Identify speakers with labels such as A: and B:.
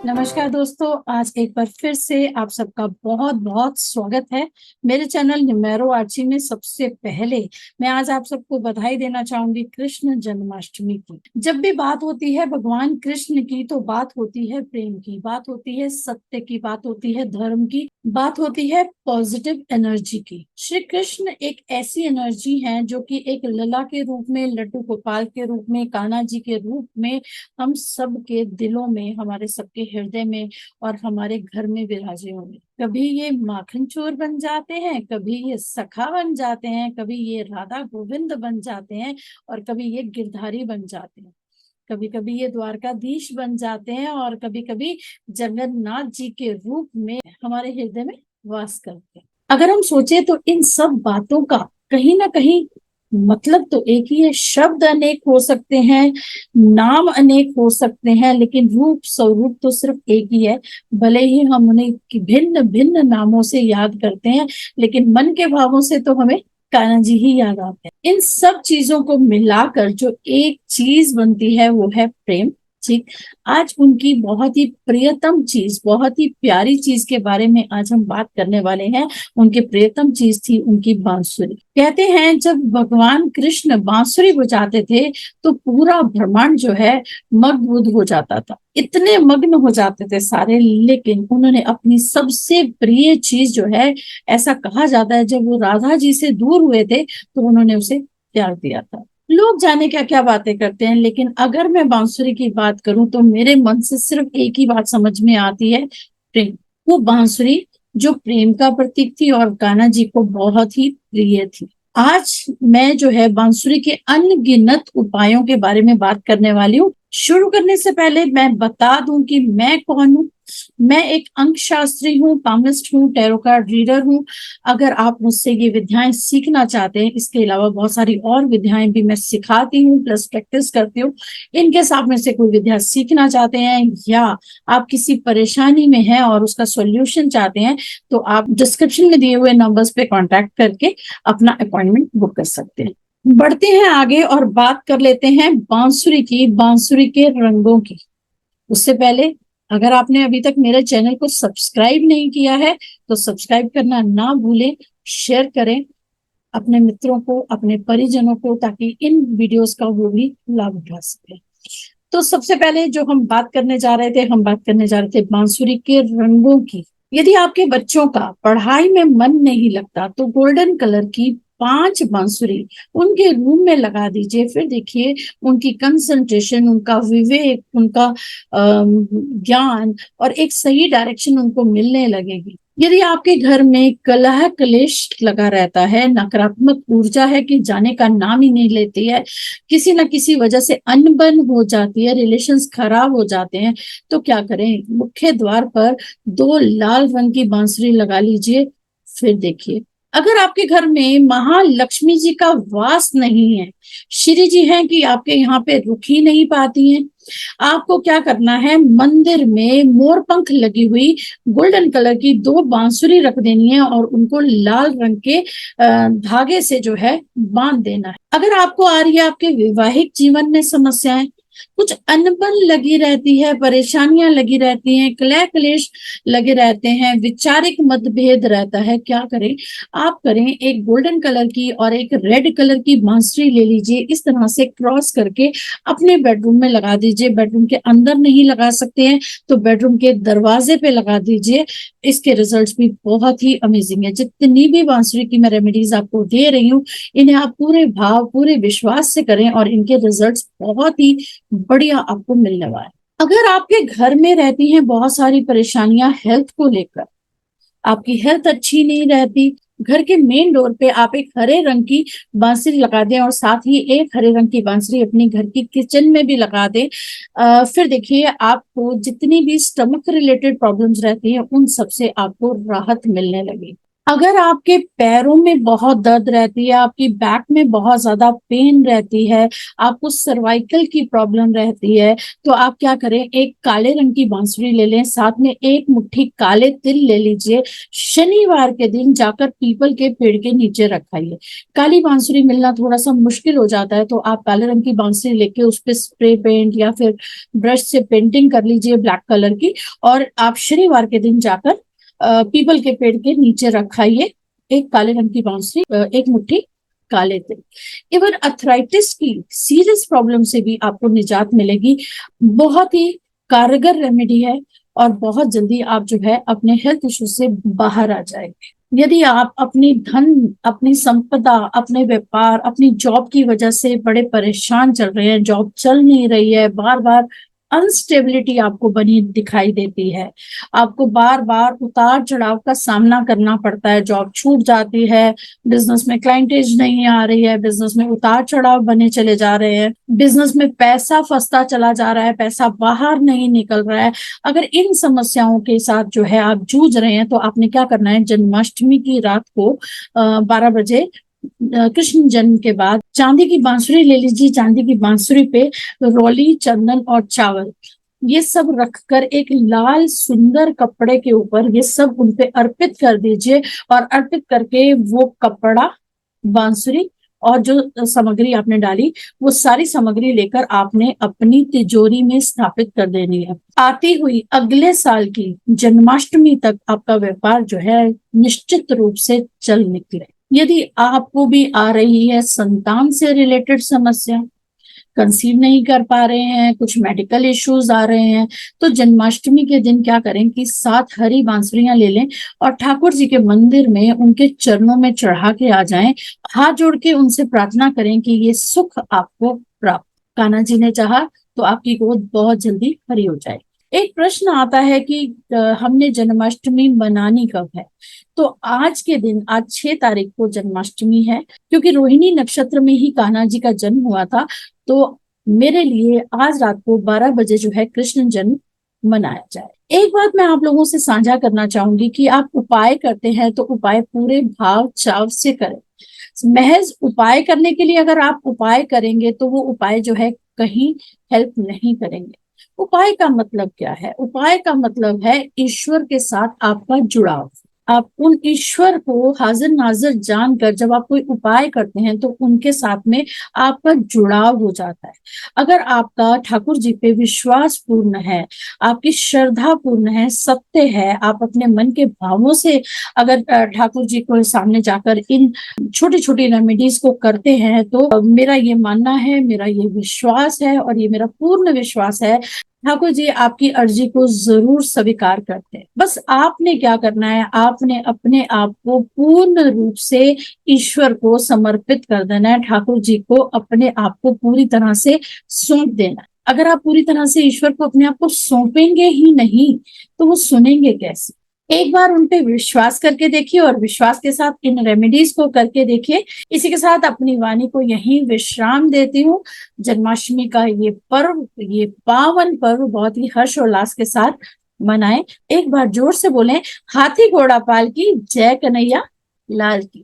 A: नमस्कार दोस्तों, आज एक बार फिर से आप सबका बहुत बहुत स्वागत है मेरे चैनल न्यूमेरो आर्ची में। सबसे पहले मैं आज आप सबको बधाई देना चाहूंगी कृष्ण जन्माष्टमी की। जब भी बात होती है भगवान कृष्ण की तो बात होती है प्रेम की, बात होती है सत्य की, बात होती है धर्म की, बात होती है पॉजिटिव एनर्जी की। श्री कृष्ण एक ऐसी एनर्जी है जो कि एक लला के रूप में, लड्डू गोपाल के रूप में, कान्हा जी के रूप में हम सबके दिलों में, हमारे सबके हृदय में और हमारे घर में विराजे होंगे। कभी ये माखन चोर बन जाते हैं, कभी ये सखा बन जाते हैं, कभी ये राधा गोविंद बन जाते हैं और कभी ये गिरधारी बन जाते हैं। कभी कभी ये द्वारकाधीश बन जाते हैं और कभी कभी जगन्नाथ जी के रूप में हमारे हृदय में वास करते हैं। अगर हम सोचे तो इन सब बातों का कहीं ना कहीं मतलब तो एक ही है। शब्द अनेक हो सकते हैं, नाम अनेक हो सकते हैं, लेकिन रूप स्वरूप तो सिर्फ एक ही है। भले ही हम उन्हें भिन्न भिन्न नामों से याद करते हैं, लेकिन मन के भावों से तो हमें कान्हा जी ही याद आते हैं। इन सब चीजों को मिलाकर जो एक चीज बनती है वो है प्रेम। ठीक, आज उनकी बहुत ही प्रियतम चीज, बहुत ही प्यारी चीज के बारे में आज हम बात करने वाले हैं। उनकी प्रियतम चीज थी उनकी बांसुरी। कहते हैं जब भगवान कृष्ण बांसुरी बजाते थे तो पूरा ब्रह्मांड जो है मगन हो जाता था, इतने मग्न हो जाते थे सारे। लेकिन उन्होंने अपनी सबसे प्रिय चीज जो है, ऐसा कहा जाता है जब वो राधा जी से दूर हुए थे तो उन्होंने उसे त्याग दिया था। लोग जाने क्या क्या बातें करते हैं, लेकिन अगर मैं बांसुरी की बात करूं तो मेरे मन से सिर्फ एक ही बात समझ में आती है, प्रेम। वो बांसुरी जो प्रेम का प्रतीक थी और कान्हा जी को बहुत ही प्रिय थी। आज मैं जो है बांसुरी के अनगिनत उपायों के बारे में बात करने वाली हूँ। शुरू करने से पहले मैं बता दूं कि मैं कौन हूँ। मैं एक अंक शास्त्री हूँ, पामिस्ट हूँ, टैरो कार्ड रीडर हूँ। अगर आप मुझसे ये विद्याएं सीखना चाहते हैं, इसके अलावा बहुत सारी और विद्याएं भी मैं सिखाती हूँ, प्लस प्रैक्टिस करती हूँ। इनके साथ में से कोई विद्या सीखना चाहते हैं या आप किसी परेशानी में हैं और उसका सॉल्यूशन चाहते हैं, तो आप डिस्क्रिप्शन में दिए हुए नंबर्स पे कांटेक्ट करके अपना अपॉइंटमेंट बुक कर सकते हैं। बढ़ते हैं आगे और बात कर लेते हैं बांसुरी की, बांसुरी के रंगों की। उससे पहले अगर आपने अभी तक मेरे चैनल को सब्सक्राइब नहीं किया है तो सब्सक्राइब करना ना भूलें, शेयर करें अपने मित्रों को, अपने परिजनों को, ताकि इन वीडियोस का वो भी लाभ उठा सके। तो सबसे पहले जो हम बात करने जा रहे थे, हम बात करने जा रहे थे बांसुरी के रंगों की। यदि आपके बच्चों का पढ़ाई में मन नहीं लगता तो गोल्डन कलर की 5 बांसुरी उनके रूम में लगा दीजिए। फिर देखिए उनकी कंसंट्रेशन, उनका विवेक, उनका ज्ञान और एक सही डायरेक्शन उनको मिलने लगेगी। यदि आपके घर में कलह कलेश लगा रहता है, नकारात्मक ऊर्जा है कि जाने का नाम ही नहीं लेती है, किसी न किसी वजह से अनबन हो जाती है, रिलेशंस खराब हो जाते हैं, तो क्या करें? मुख्य द्वार पर 2 लाल रंग की बांसुरी लगा लीजिए। फिर देखिए, अगर आपके घर में महालक्ष्मी जी का वास नहीं है, श्री जी हैं कि आपके यहाँ पे रुक ही नहीं पाती हैं, आपको क्या करना है? मंदिर में मोर पंख लगी हुई गोल्डन कलर की 2 बांसुरी रख देनी है और उनको लाल रंग के धागे से जो है बांध देना है। अगर आपको आ रही है आपके वैवाहिक जीवन में समस्याएं, कुछ अनबन लगी रहती है, परेशानियां लगी रहती हैं, कलह क्लेश लगे रहते हैं, विचारिक मतभेद रहता है, क्या करें? आप करें, एक गोल्डन कलर की और एक रेड कलर की बांसुरी ले लीजिए, इस तरह से क्रॉस करके अपने बेडरूम में लगा दीजिए। बेडरूम के अंदर नहीं लगा सकते हैं तो बेडरूम के दरवाजे पे लगा दीजिए। इसके रिजल्ट्स भी बहुत ही अमेजिंग है। जितनी भी बांसुरी की मैं रेमेडीज आपको दे रही हूँ, इन्हें आप पूरे भाव, पूरे विश्वास से करें और इनके रिजल्ट्स बहुत ही बढ़िया आपको मिलने वाला है। अगर आपके घर में रहती हैं बहुत सारी परेशानियां हेल्थ को लेकर, आपकी हेल्थ अच्छी नहीं रहती, घर के मेन डोर पे आप एक हरे रंग की बांसुरी लगा दें और साथ ही एक हरे रंग की बांसुरी अपनी घर की किचन में भी लगा दें। फिर देखिए, आपको जितनी भी स्टमक रिलेटेड प्रॉब्लम्स रहती हैं उन सब से आपको राहत मिलने लगेगी। अगर आपके पैरों में बहुत दर्द रहती है, आपकी बैक में बहुत ज़्यादा पेन रहती है, आपको सर्वाइकल की प्रॉब्लम रहती है, तो आप क्या करें, एक काले रंग की बांसुरी ले लें, साथ में एक मुट्ठी काले तिल ले लीजिए। शनिवार के दिन जाकर पीपल के पेड़ के नीचे रखाइए। काली बांसुरी मिलना थोड़ा-सा मुश्किल हो जाता है, तो आप काले रंग की बांसुरी लेके उस पे स्प्रे पेंट या फिर ब्रश से पेंटिंग कर लीजिए ब्लैक कलर की, और आप शनिवार के दिन जाकर पीपल के पेड़ के नीचे रखाइए एक काले रंग की बांसुरी, एक मुट्ठी काले तिल। इवन अर्थराइटिस की सीरियस प्रॉब्लम से भी आपको निजात मिलेगी। बहुत ही कारगर रेमेडी है और बहुत जल्दी आप जो है अपने हेल्थ इश्यू से बाहर आ जाएंगे। यदि आप अपनी धन, अपनी संपदा, अपने व्यापार, अपनी जॉब की वजह से बड़े परेशान चल रहे हैं, जॉब चल नहीं रही है, बार बार अनस्टेबिलिटी आपको बनी दिखाई देती है, आपको बार बार उतार चढ़ाव का सामना करना पड़ता है, जॉब छूट जाती है, बिजनेस में क्लाइंटेज नहीं आ रही है, बिजनेस में उतार चढ़ाव बने चले जा रहे हैं, बिजनेस में पैसा फंसता चला जा रहा है, पैसा बाहर नहीं निकल रहा है। अगर इन समस्याओं के साथ जो है आप जूझ रहे हैं, तो आपने क्या करना है, जन्माष्टमी की रात को 12 बजे कृष्ण जन्म के बाद चांदी की बांसुरी ले लीजिए। चांदी की बांसुरी पे रोली, चंदन और चावल ये सब रखकर एक लाल सुंदर कपड़े के ऊपर ये सब उन पे अर्पित कर दीजिए, और अर्पित करके वो कपड़ा, बांसुरी और जो सामग्री आपने डाली, वो सारी सामग्री लेकर आपने अपनी तिजोरी में स्थापित कर देनी है। आती हुई अगले साल की जन्माष्टमी तक आपका व्यापार जो है निश्चित रूप से चल निकले। यदि आपको भी आ रही है संतान से रिलेटेड समस्या, कंसीव नहीं कर पा रहे हैं, कुछ मेडिकल इश्यूज आ रहे हैं, तो जन्माष्टमी के दिन क्या करें कि 7 हरी बांसुरियां ले लें और ठाकुर जी के मंदिर में उनके चरणों में चढ़ा के आ जाएं। हाथ जोड़ के उनसे प्रार्थना करें कि ये सुख आपको प्राप्त। कान्हा जी ने चाहा तो आपकी गोद बहुत जल्दी हरी हो जाए। एक प्रश्न आता है कि हमने जन्माष्टमी मनानी कब है? तो आज के दिन, आज 6 तारीख को जन्माष्टमी है, क्योंकि रोहिणी नक्षत्र में ही कान्हा जी का जन्म हुआ था। तो मेरे लिए आज रात को 12 बजे जो है कृष्ण जन्म मनाया जाए। एक बात मैं आप लोगों से साझा करना चाहूंगी कि आप उपाय करते हैं तो उपाय पूरे भाव चाव से करें। महज उपाय करने के लिए अगर आप उपाय करेंगे तो वो उपाय जो है कहीं हेल्प नहीं करेंगे। उपाय का मतलब क्या है? उपाय का मतलब है ईश्वर के साथ आपका जुड़ाव। आप उन ईश्वर को हाजिर नाजिर जानकर जब आप कोई उपाय करते हैं तो उनके साथ में आपका जुड़ाव हो जाता है। अगर आपका ठाकुर जी पे विश्वास पूर्ण है, आपकी श्रद्धा पूर्ण है, सत्य है, आप अपने मन के भावों से अगर ठाकुर जी को सामने जाकर इन छोटी छोटी रेमेडीज को करते हैं, तो मेरा ये मानना है, मेरा ये विश्वास है और ये मेरा पूर्ण विश्वास है, ठाकुर जी आपकी अर्जी को जरूर स्वीकार करते हैं। बस आपने क्या करना है, आपने अपने आप को पूर्ण रूप से ईश्वर को समर्पित कर देना है, ठाकुर जी को अपने आप को पूरी तरह से सौंप देना है। अगर आप पूरी तरह से ईश्वर को अपने आप को सौंपेंगे ही नहीं तो वो सुनेंगे कैसे? एक बार उन पे विश्वास करके देखिए और विश्वास के साथ इन रेमेडीज को करके देखिए। इसी के साथ अपनी वाणी को यहीं विश्राम देती हूँ। जन्माष्टमी का ये पर्व, ये पावन पर्व बहुत ही हर्ष और उल्लास के साथ मनाएं। एक बार जोर से बोलें, हाथी घोड़ा पाल की जय कन्हैया लाल की।